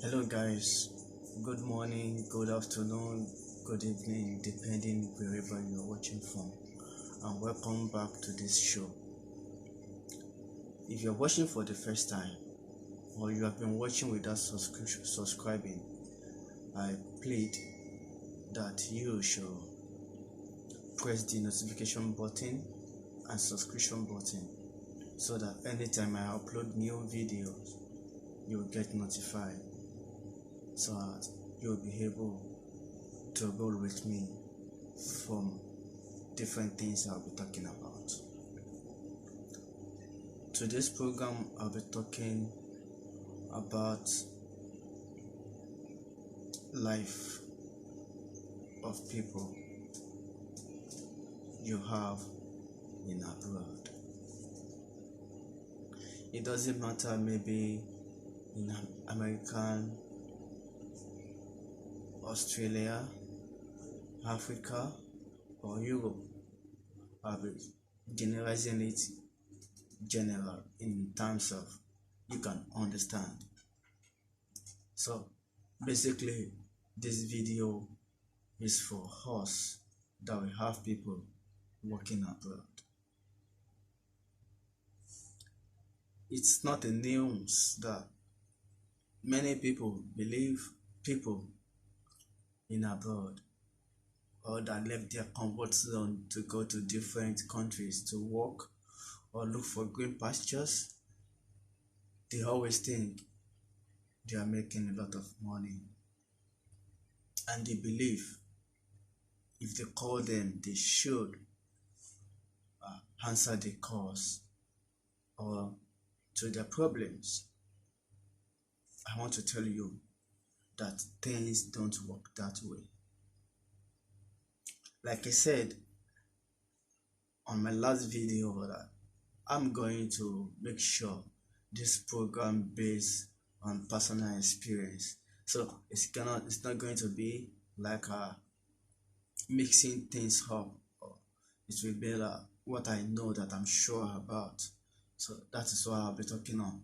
Hello, guys. Good morning, good afternoon, good evening, depending wherever you're watching from. And welcome back to this show. If you're watching for the first time, or you have been watching without subscribing, I plead that you should press the notification button and subscription button so that anytime I upload new videos, you will get notified, so that you'll be able to roll with me from different things I'll be talking about. Today's program, I'll be talking about life of people you have in abroad. It doesn't matter, maybe in American, Australia, Africa, or Europe. I'll be generalizing it general in terms of you can understand. So basically, this video is for us that we have people working abroad. It's not a news that many people believe people in abroad or that left their comfort zone to go to different countries to work or look for green pastures. They always think they are making a lot of money, and they believe if they call them, they should answer the calls or to their problems. I want to tell you that things don't work that way. Like I said on my last video, that I'm going to make sure this program based on personal experience. So it's not going to be like mixing things up. It will be like what I know that I'm sure about. So that is what I'll be talking on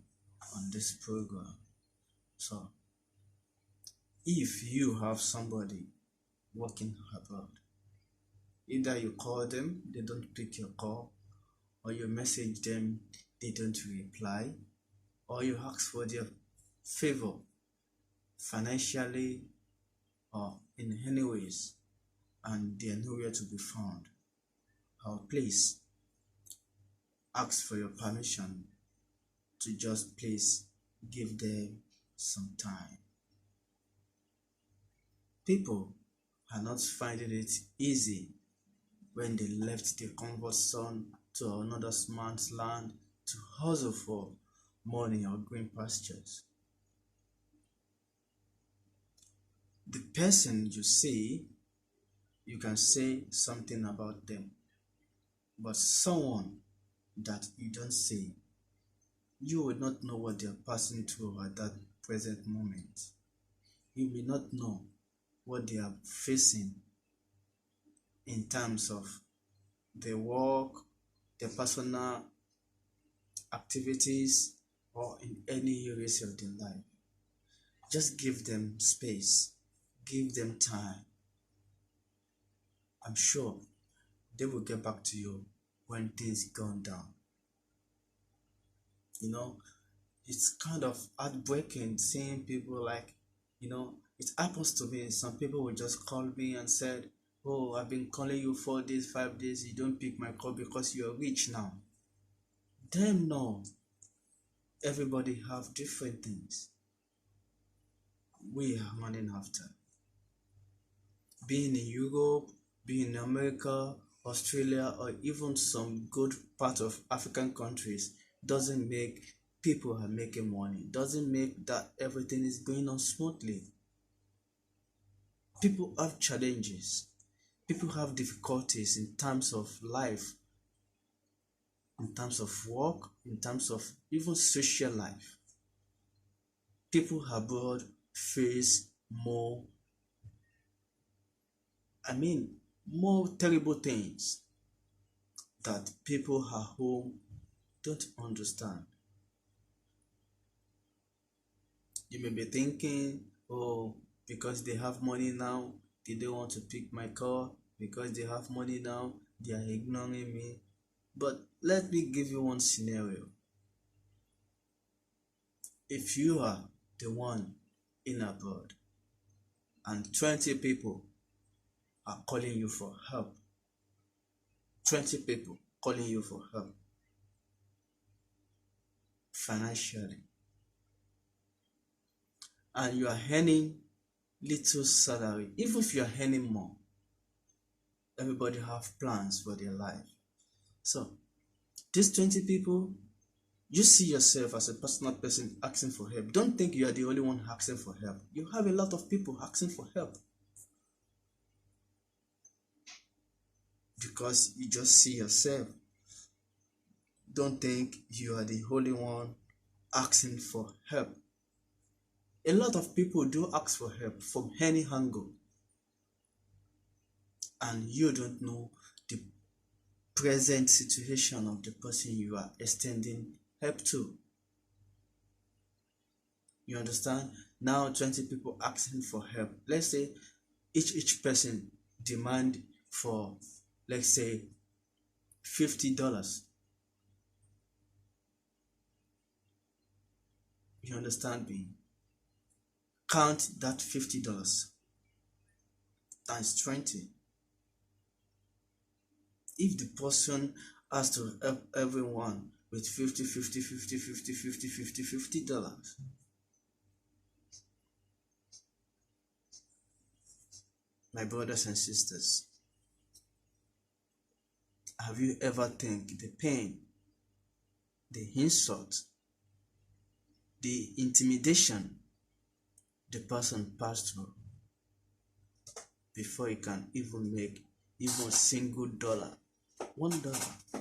this program. So if you have somebody working abroad, either you call them, they don't pick your call, or you message them, they don't reply, or you ask for their favor financially or in any ways, and they are nowhere to be found, please ask for your permission to just please give them some time. People are not finding it easy when they left their comfort zone to another man's land to hustle for money or green pastures. The person you see, you can say something about them, but someone that you don't see, you will not know what they are passing through at that present moment. You may not know what they are facing in terms of their work, their personal activities, or in any areas of their life. Just give them space, give them time. I'm sure they will get back to you when things gone down. It's kind of heartbreaking seeing people like, it happens to me. Some people will just call me and said, "Oh, I've been calling you 4 days, 5 days, you don't pick my call because you're rich now." Damn, no. Everybody have different things we are running after. Being in Europe, being in America, Australia, or even some good part of African countries doesn't make people are making money, doesn't make that everything is going on smoothly. People have challenges, people have difficulties in terms of life, in terms of work, in terms of even social life. People abroad face more terrible things that people at home don't understand. You may be thinking, oh, because they have money now, they don't want to pick my call. Because they have money now, they are ignoring me. But let me give you one scenario. If you are the one in abroad and 20 people are calling you for help, 20 people calling you for help financially, and you are earning little salary, even if you are earning more, everybody have plans for their life. So these 20 people, you see yourself as a personal person asking for help. Don't think you are the only one asking for help. You have a lot of people asking for help because you just see yourself. Don't think you are the only one asking for help. A lot of people do ask for help from any angle, and you don't know the present situation of the person you are extending help to. You understand? Now 20 people asking for help. Let's say each person demand for, let's say, $50. You understand me? Count that $50 times 20. If the person has to help everyone with 50, 50, 50, 50, 50, 50, $50, my brothers and sisters, have you ever think the pain, the insult, the intimidation the person passed through before he can even make even a single dollar, $1?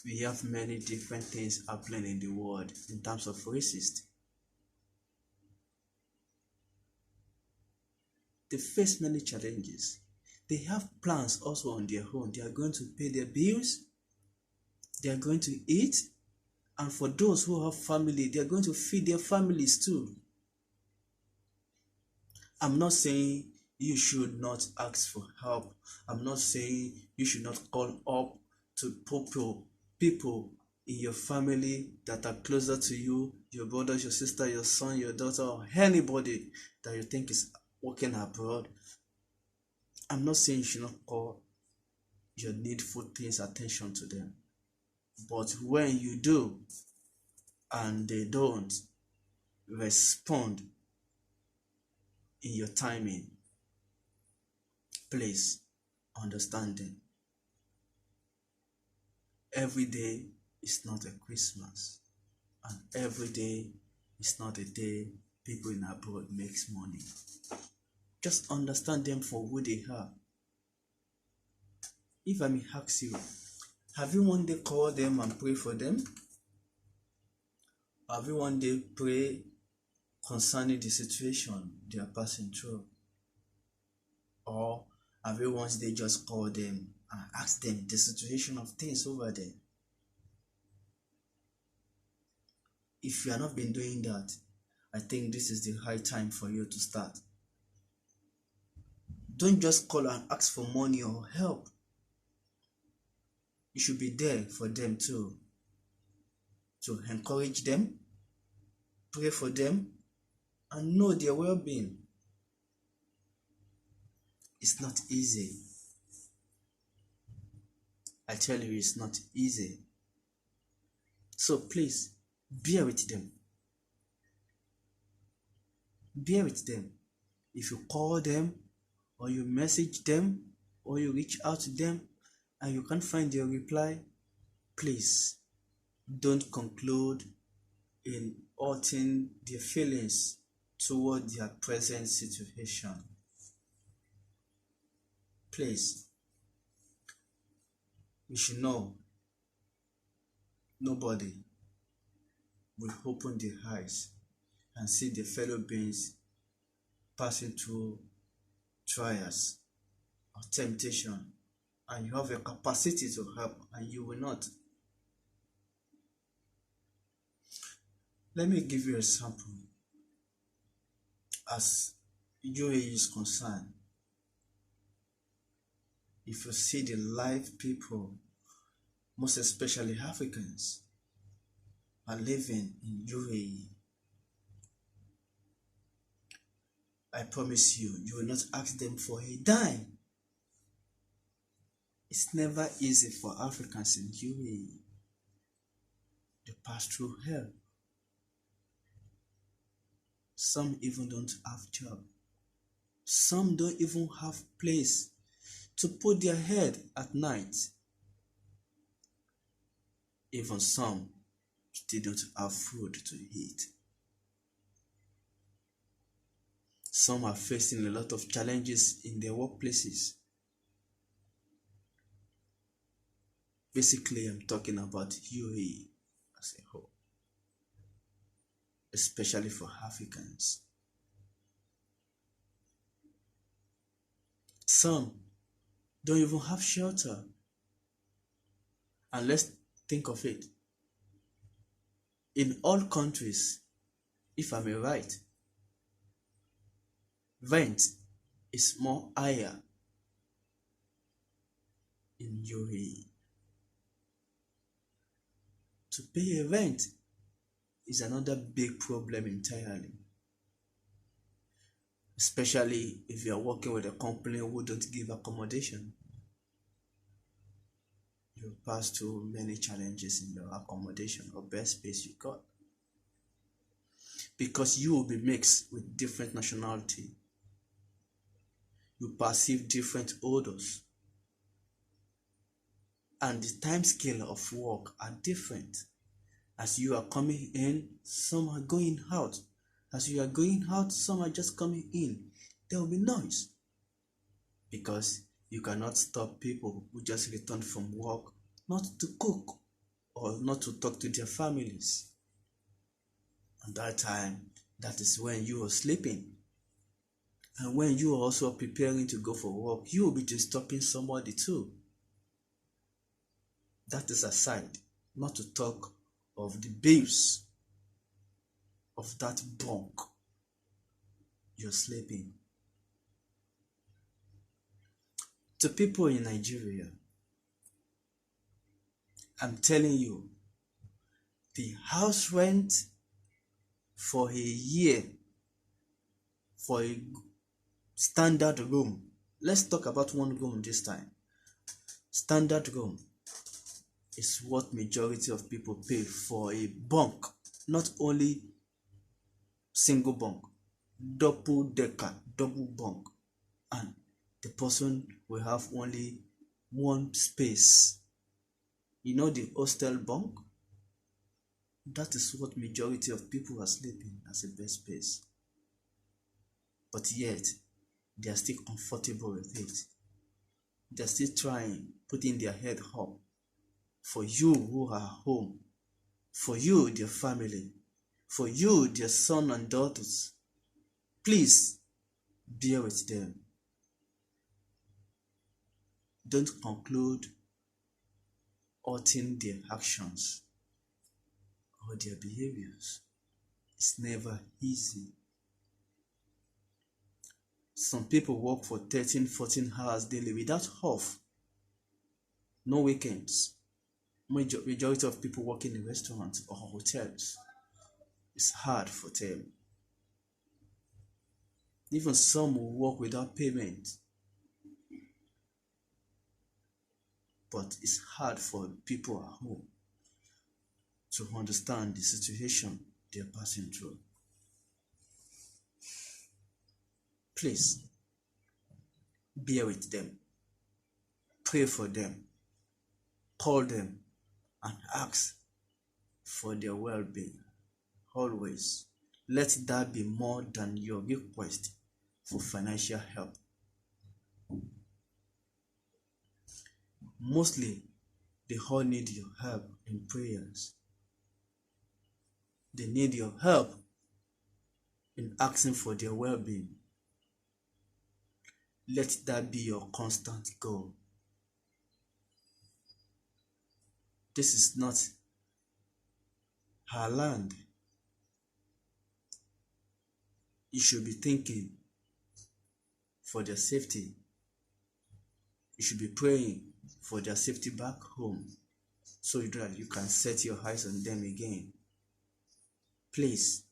We have many different things happening in the world in terms of racist. They face many challenges. They have plans also on their own. They are going to pay their bills. They are going to eat. And for those who have family, they are going to feed their families too. I'm not saying you should not ask for help. I'm not saying you should not call up to people in your family that are closer to you, your brothers, your sister, your son, your daughter, or anybody that you think is working abroad. I'm not saying you should not call your needful things attention to them. But when you do and they don't respond in your timing, please understand them. Every day is not a Christmas, and every day is not a day people in abroad makes money. Just understand them for who they are. If I may ask you, have you one day called them and pray for them? Have you one day pray concerning the situation they are passing through? Or have you once they just called them and asked them the situation of things over there? If you have not been doing that, I think this is the high time for you to start. Don't just call and ask for money or help. You should be there for them too, to encourage them, pray for them, and know their well-being. It's not easy. I tell you, it's not easy. So please, bear with them. Bear with them. If you call them, or you message them, or you reach out to them, and you can't find their reply, please don't conclude in hurting their feelings toward their present situation. Please, you should know nobody will open their eyes and see their fellow beings passing through trials or temptation, and you have a capacity to help and you will not. Let me give you an example. As UAE is concerned, if you see the life people, most especially Africans, are living in UAE, I promise you, you will not ask them for a dime. It's never easy for Africans in UAE. They pass through hell. Some even don't have job. Some don't even have place to put their head at night. Even some still don't have food to eat. Some are facing a lot of challenges in their workplaces. Basically, I'm talking about UAE as a whole, especially for Africans. Some don't even have shelter. And let's think of it. In all countries, if I may right, rent is more higher in UAE. To pay a rent is another big problem entirely. Especially if you are working with a company who don't give accommodation. You pass through many challenges in your accommodation or best space you got. Because you will be mixed with different nationality. You perceive different odors. And the time scale of work are different. As you are coming in, some are going out. As you are going out, some are just coming in. There will be noise. Because you cannot stop people who just returned from work not to cook or not to talk to their families. And that time, that is when you are sleeping. And when you are also preparing to go for work, you will be disturbing somebody too. That is aside, not to talk of the bills of that bunk you're sleeping. To people in Nigeria, I'm telling you, the house rent for a year for a standard room, let's talk about one room this time. Standard room is what majority of people pay for a bunk, not only single bunk, double decker, double bunk, and the person will have only one space. You know the hostel bunk? That is what majority of people are sleeping as a best space. But yet, they are still comfortable with it. They are still trying, putting their head up. For you who are home, for you, their family, for you, their sons and daughters, please bear with them. Don't conclude hurting their actions or their behaviors. It's never easy. Some people work for 13, 14 hours daily without off. No weekends. Majority of people work in restaurants or hotels. It's hard for them. Even some will work without payment. But it's hard for people at home to understand the situation they're passing through. Please, bear with them. Pray for them. Call them and ask for their well-being. Always. Let that be more than your request for financial help. Mostly, they all need your help in prayers. They need your help in asking for their well-being. Let that be your constant goal. This is not her land. You should be thinking for their safety. You should be praying for their safety back home so that you can set your eyes on them again. Please,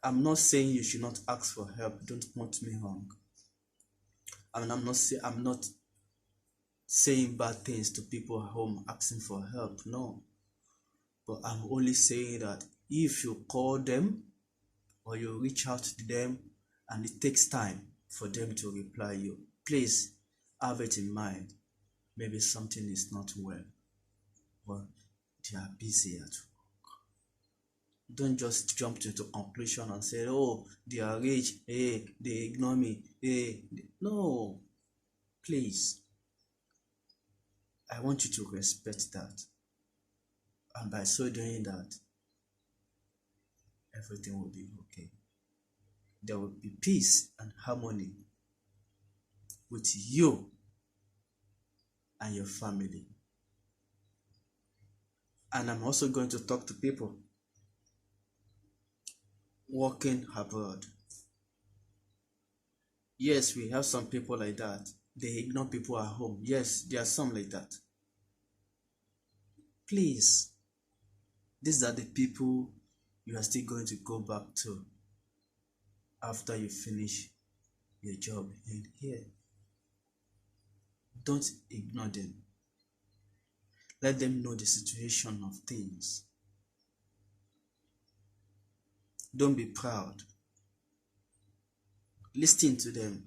I'm not saying you should not ask for help. Don't quote me wrong. And I'm not saying bad things to people at home asking for help. No. But I'm only saying that if you call them or you reach out to them and it takes time for them to reply you, please have it in mind. Maybe something is not well, but they are busy at work. Don't just jump to the conclusion and say, oh, they are rich, hey, they ignore me, hey. No, please. I want you to respect that. And by so doing that, everything will be okay. There will be peace and harmony with you and your family. And I'm also going to talk to people working abroad. Yes, we have some people like that. They ignore people at home. Yes, there are some like that. Please, these are the people you are still going to go back to after you finish your job in here. Don't ignore them. Let them know the situation of things. Don't be proud. Listen to them.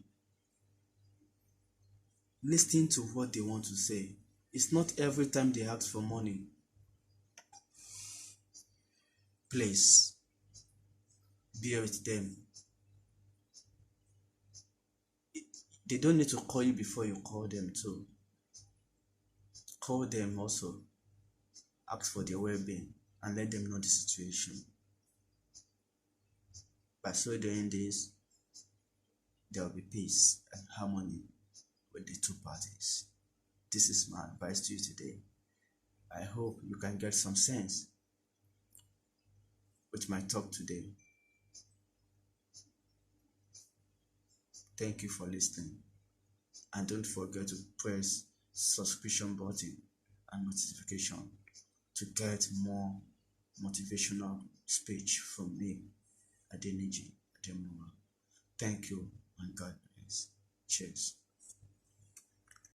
Listen to what they want to say. It's not every time they ask for money. Please, be with them. They don't need to call you before you call them too. Call them also. Ask for their well-being and let them know the situation. By so doing this, there will be peace and harmony with the two parties. This is my advice to you today. I hope you can get some sense with my talk today. Thank you for listening. And don't forget to press subscription button and notification to get more motivational speech from me, Adeniji Ademola. Thank you and God bless. Cheers.